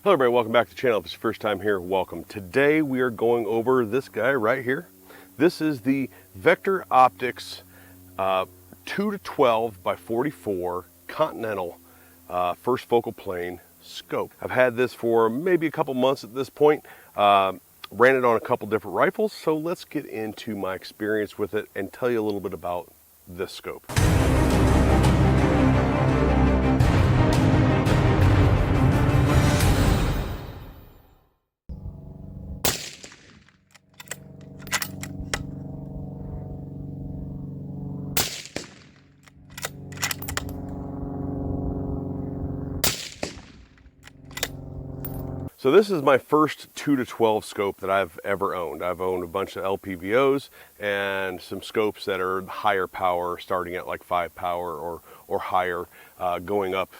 Hello everybody, welcome back to the channel. If it's your first time here, welcome. Today we are going over this guy right here. This is the Vector Optics 2-12x44 Continental first focal plane scope. I've had this for maybe a couple months at this point. Ran it on a couple different rifles, so let's get into my experience with it and tell you a little bit about this scope. So this is my first 2-12 scope that I've ever owned. I've owned a bunch of LPVOs and some scopes that are higher power, starting at like 5 power or higher, going up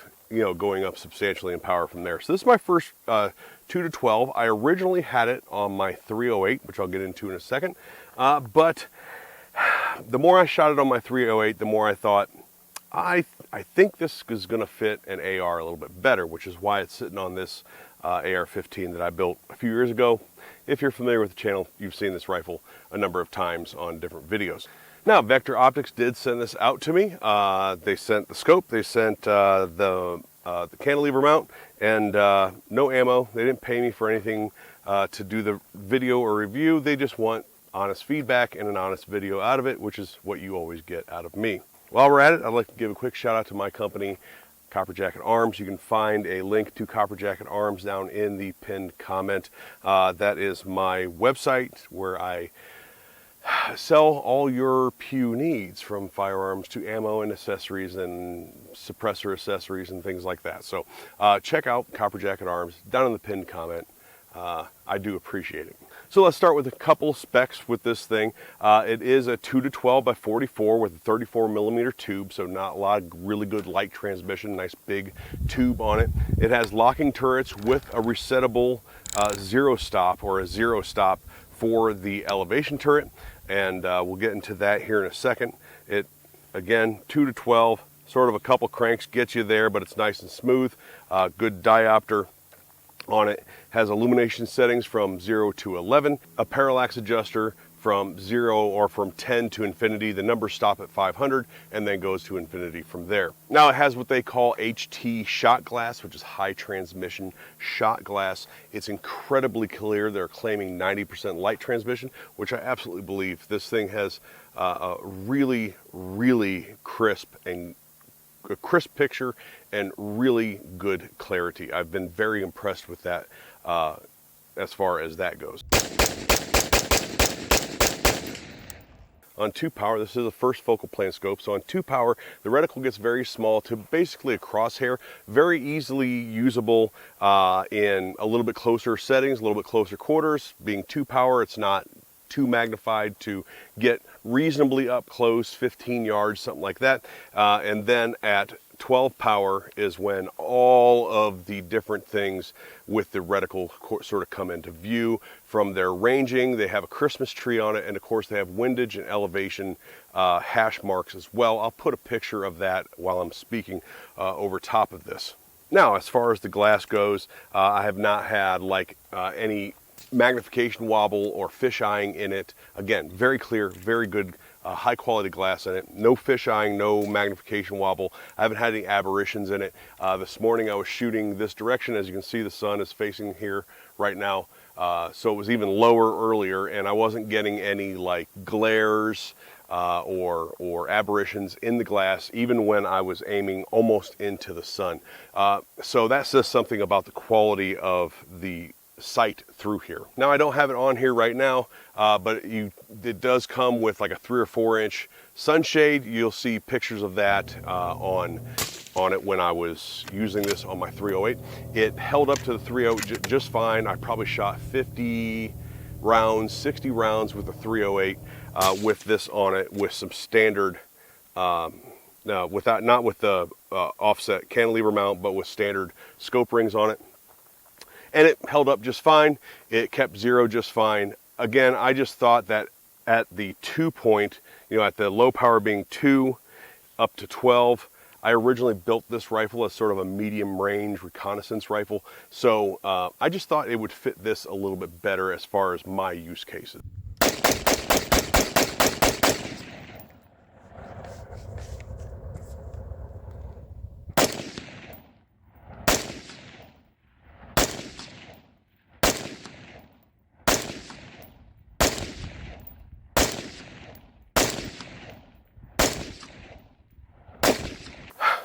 substantially in power from there. So this is my first 2-12. I originally had it on my 308, which I'll get into in a second. But the more I shot it on my 308, the more I thought, I think this is going to fit an AR a little bit better, which is why it's sitting on this AR-15 that I built a few years ago. If you're familiar with the channel, you've seen this rifle a number of times on different videos. Now, Vector Optics did send this out to me. They sent the scope, they sent the cantilever mount, and no ammo. They didn't pay me for anything to do the video or review. They just want honest feedback and an honest video out of it, which is what you always get out of me. While we're at it, I'd like to give a quick shout out to my company, Copper Jacket Arms. You can find a link to Copper Jacket Arms down in the pinned comment. That is my website where I sell all your PU needs, from firearms to ammo and accessories and suppressor accessories and things like that. So check out Copper Jacket Arms down in the pinned comment. I do appreciate it. So let's start with a couple specs with this thing. It is a 2-12x44 with a 34mm tube, so not a lot of really good light transmission. Nice big tube on it. It has locking turrets with a resettable zero stop for the elevation turret, and we'll get into that here in a second. It, again, 2-12, sort of a couple cranks gets you there, but it's nice and smooth. Good diopter on it. Has illumination settings from 0 to 11, a parallax adjuster from 0 or from 10 to infinity. The numbers stop at 500 and then goes to infinity from there. Now it has what they call HT shot glass, which is high transmission shot glass. It's incredibly clear. They're claiming 90% light transmission, which I absolutely believe. This thing has a really, really crisp picture and really good clarity. I've been very impressed with that as far as that goes. On 2 power, this is a first focal plane scope. So on 2 power, the reticle gets very small to basically a crosshair, very easily usable in a little bit closer settings, a little bit closer quarters. Being 2 power, it's not too magnified to get reasonably up close, 15 yards, something like that. And then at 12 power is when all of the different things with the reticle sort of come into view. From their ranging, they have a Christmas tree on it, and of course they have windage and elevation hash marks as well. I'll put a picture of that while I'm speaking over top of this. Now, as far as the glass goes, I have not had like any magnification wobble or fish-eyeing in it. Again, very clear, very good, high quality glass in it. No fish-eyeing, no magnification wobble. I haven't had any aberrations in it. This morning I was shooting this direction. As you can see, the sun is facing here right now. So it was even lower earlier, and I wasn't getting any like glares or aberrations in the glass, even when I was aiming almost into the sun. So that says something about the quality of the sight through here. Now, I don't have it on here right now, but it does come with like a 3 or 4 inch sunshade. You'll see pictures of that on it when I was using this on my 308. It held up to the 308 just fine. I probably shot 50 rounds, 60 rounds with the 308 with this on it, with some standard, not with the offset cantilever mount, but with standard scope rings on it. And it held up just fine. It kept 0 just fine. Again, I just thought that at the 2 point, at the low power being 2 up to 12, I originally built this rifle as sort of a medium range reconnaissance rifle, so I just thought it would fit this a little bit better as far as my use cases.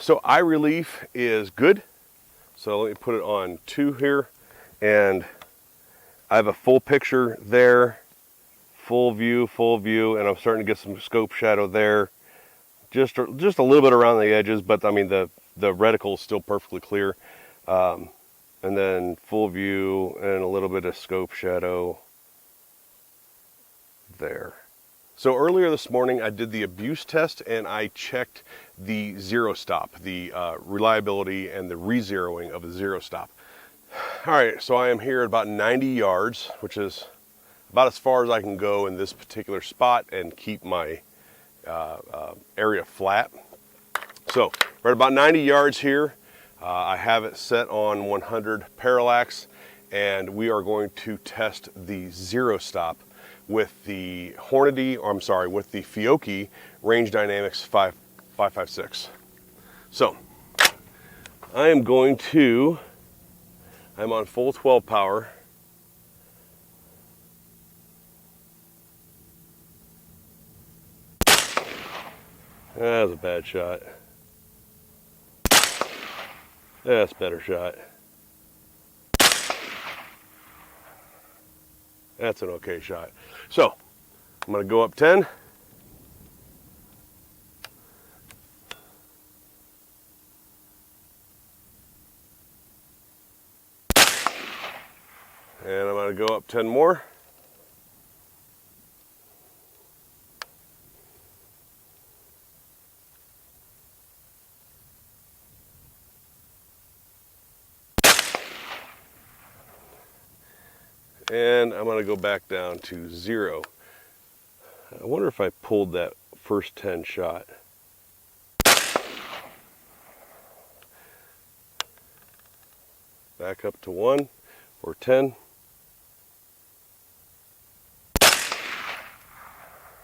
So eye relief is good. So let me put it on 2 here, and I have a full picture there, full view, and I'm starting to get some scope shadow there. Just a little bit around the edges, but I mean the reticle is still perfectly clear. And then full view and a little bit of scope shadow there. So earlier this morning I did the abuse test and I checked the zero stop, the reliability and the re-zeroing of the zero stop. All right, so I am here at about 90 yards, which is about as far as I can go in this particular spot and keep my area flat. So we're at about 90 yards here. I have it set on 100 parallax, and we are going to test the zero stop with the Hornady, or I'm sorry, with the Fiocchi Range Dynamics 556. So I'm on full 12 power. That was a bad shot. That's a better shot. That's an okay shot. So I'm going to go up 10. And I'm going to go up 10 more. And I'm going to go back down to 0. I wonder if I pulled that first 10 shot. Back up to 1 or 10.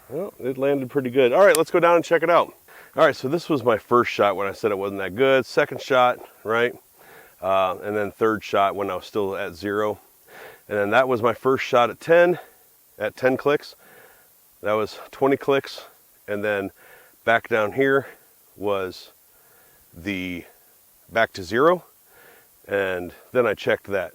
Well, it landed pretty good. All right, let's go down and check it out. All right, so this was my first shot when I said it wasn't that good. Second shot, right? And then third shot when I was still at 0. And then that was my first shot at 10 clicks. That was 20 clicks. And then back down here was the back to 0. And then I checked that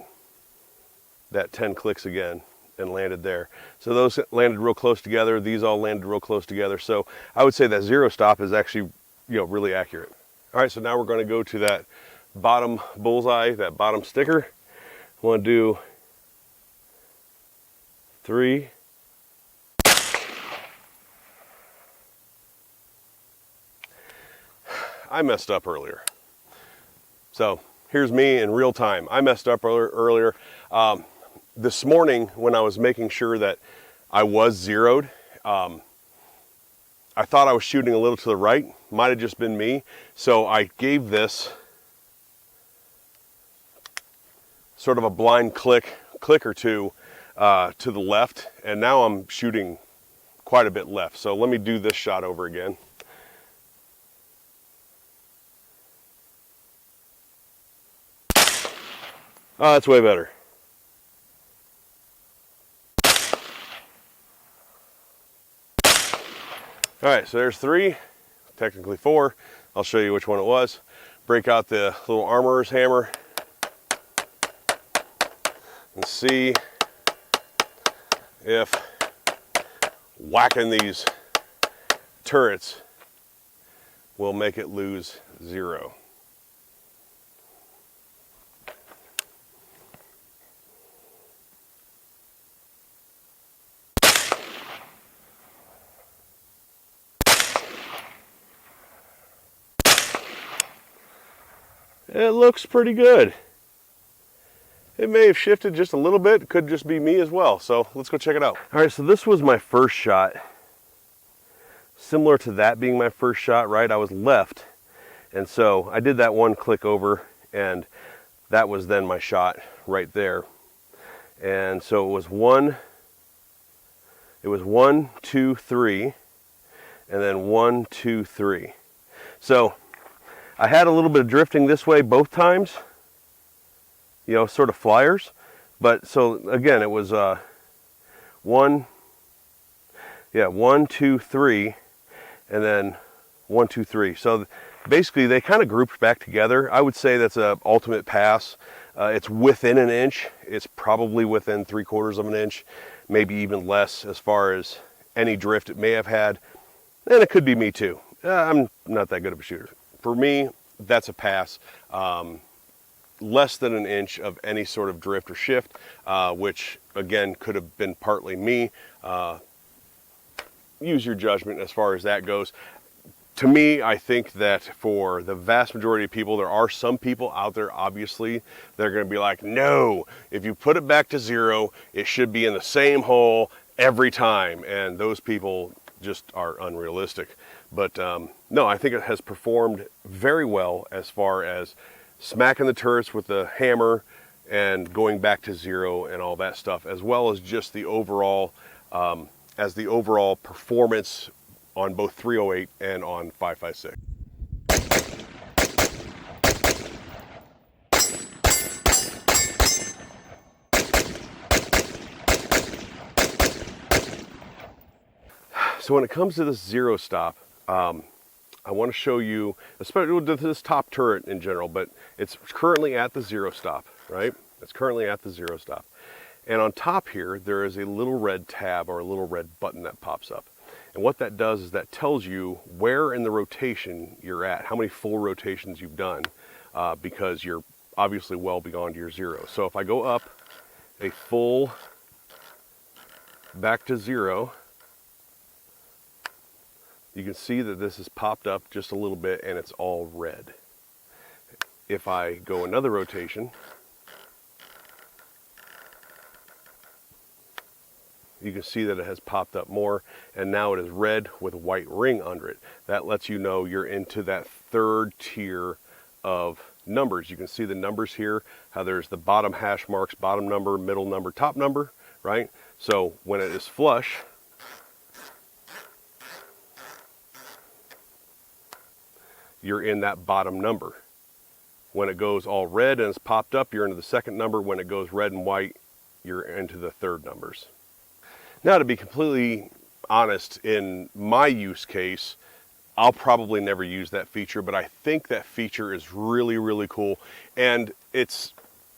10 clicks again and landed there. So those landed real close together. These all landed real close together. So I would say that zero stop is actually, really accurate. All right, so now we're going to go to that bottom bullseye, that bottom sticker. I want to do 3. I messed up earlier. So here's me in real time. I messed up earlier. This morning when I was making sure that I was zeroed, I thought I was shooting a little to the right. Might have just been me. So I gave this sort of a blind click or two to the left, and now I'm shooting quite a bit left. So let me do this shot over again. Oh, that's way better. All right, so there's 3, technically 4. I'll show you which one it was. Break out the little armorer's hammer and see if whacking these turrets will make it lose 0. It looks pretty good. It may have shifted just a little bit. It could just be me as well. So let's go check it out. All right, so this was my first shot. Similar to that being my first shot, right? I was left. And so I did that one click over, and that was then my shot right there. And so it was 1, 2, 3, and then 1, 2, 3. So I had a little bit of drifting this way both times, you know, sort of flyers. But so again, it was 1, 2, 3, and then 1, 2, 3. So basically they kind of grouped back together. I would say that's a ultimate pass. It's within an inch. It's probably within 3/4 of an inch, maybe even less as far as any drift it may have had. And it could be me too. I'm not that good of a shooter. For me, that's a pass. Less than an inch of any sort of drift or shift, which again could have been partly me. Use your judgment as far as that goes. To me, I think that for the vast majority of people, there are some people out there, obviously, that are going to be like, no, if you put it back to 0, it should be in the same hole every time. And those people just are unrealistic. But no, I think it has performed very well as far as smacking the turrets with the hammer and going back to 0 and all that stuff, as well as just the overall, performance on both 308 and on 5.56. So when it comes to this 0 stop, I want to show you, especially with this top turret in general, but it's currently at the 0 stop, right? It's currently at the 0 stop. And on top here, there is a little red tab or a little red button that pops up. And what that does is that tells you where in the rotation you're at, how many full rotations you've done, because you're obviously well beyond your 0. So if I go up a full back to 0, you can see that this has popped up just a little bit and it's all red. If I go another rotation, you can see that it has popped up more, and now it is red with a white ring under it. That lets you know you're into that 3rd tier of numbers. You can see the numbers here, how there's the bottom hash marks, bottom number, middle number, top number, right? So when it is flush, you're in that bottom number. When it goes all red and it's popped up, you're into the 2nd number. When it goes red and white, you're into the 3rd numbers. Now, to be completely honest, in my use case, I'll probably never use that feature, but I think that feature is really, really cool. And it's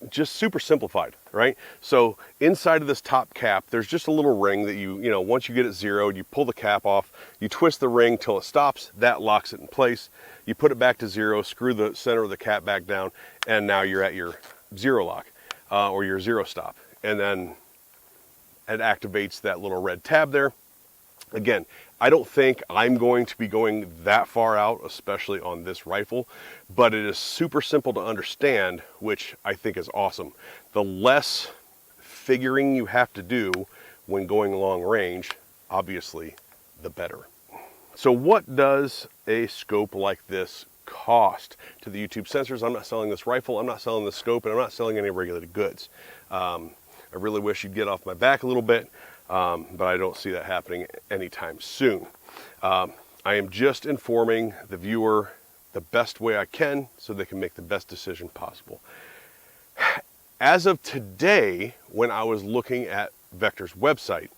just super simplified, right? So inside of this top cap, there's just a little ring that you know, once you get it zeroed, you pull the cap off, you twist the ring till it stops, that locks it in place. You put it back to 0, screw the center of the cap back down, and now you're at your 0 lock, or your 0 stop. And then it activates that little red tab there. Again, I don't think I'm going to be going that far out, especially on this rifle, but it is super simple to understand, which I think is awesome. The less figuring you have to do when going long range, obviously, the better. So what does a scope like this cost to the YouTube sensors? I'm not selling this rifle, I'm not selling this scope, and I'm not selling any regulated goods. I really wish you'd get off my back a little bit, but I don't see that happening anytime soon. I am just informing the viewer the best way I can so they can make the best decision possible. As of today, when I was looking at Vector's website,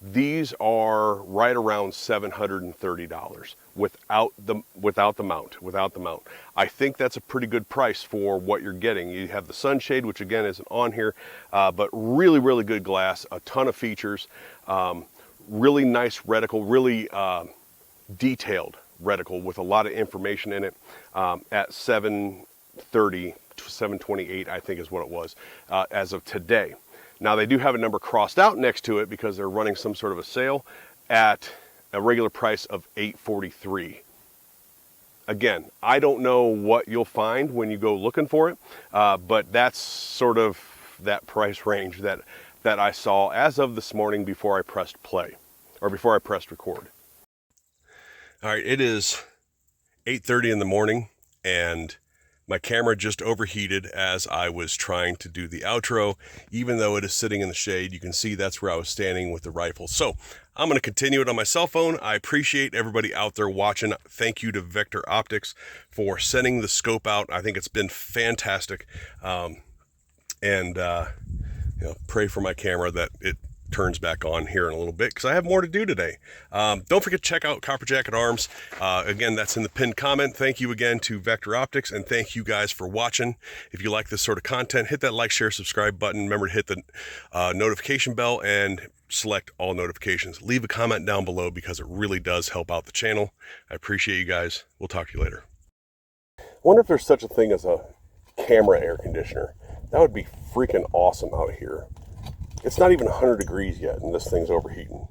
these are right around $730 without the mount. I think that's a pretty good price for what you're getting. You have the sunshade, which again isn't on here, but really, really good glass, a ton of features, really nice reticle, really detailed reticle with a lot of information in it at 730 to 728, I think is what it was, as of today. Now they do have a number crossed out next to it because they're running some sort of a sale at a regular price of $843. Again, I don't know what you'll find when you go looking for it, but that's sort of that price range that I saw as of this morning before I pressed play, or before I pressed record. All right, it is 8:30 in the morning, and my camera just overheated as I was trying to do the outro. Even though it is sitting in the shade, you can see that's where I was standing with the rifle. So I'm going to continue it on my cell phone. I appreciate everybody out there watching. Thank you to Vector Optics for sending the scope out. I think it's been fantastic. Pray for my camera that it turns back on here in a little bit, because I have more to do today. Don't forget to check out Copper Jacket Arms. Again, that's in the pinned comment. Thank you again to Vector Optics, and thank you guys for watching. If you like this sort of content, hit that like, share, subscribe button. Remember to hit the notification bell and select all notifications. Leave a comment down below because it really does help out the channel. I appreciate you guys. We'll talk to you later. I wonder if there's such a thing as a camera air conditioner. That would be freaking awesome out here. It's not even 100 degrees yet, and this thing's overheating.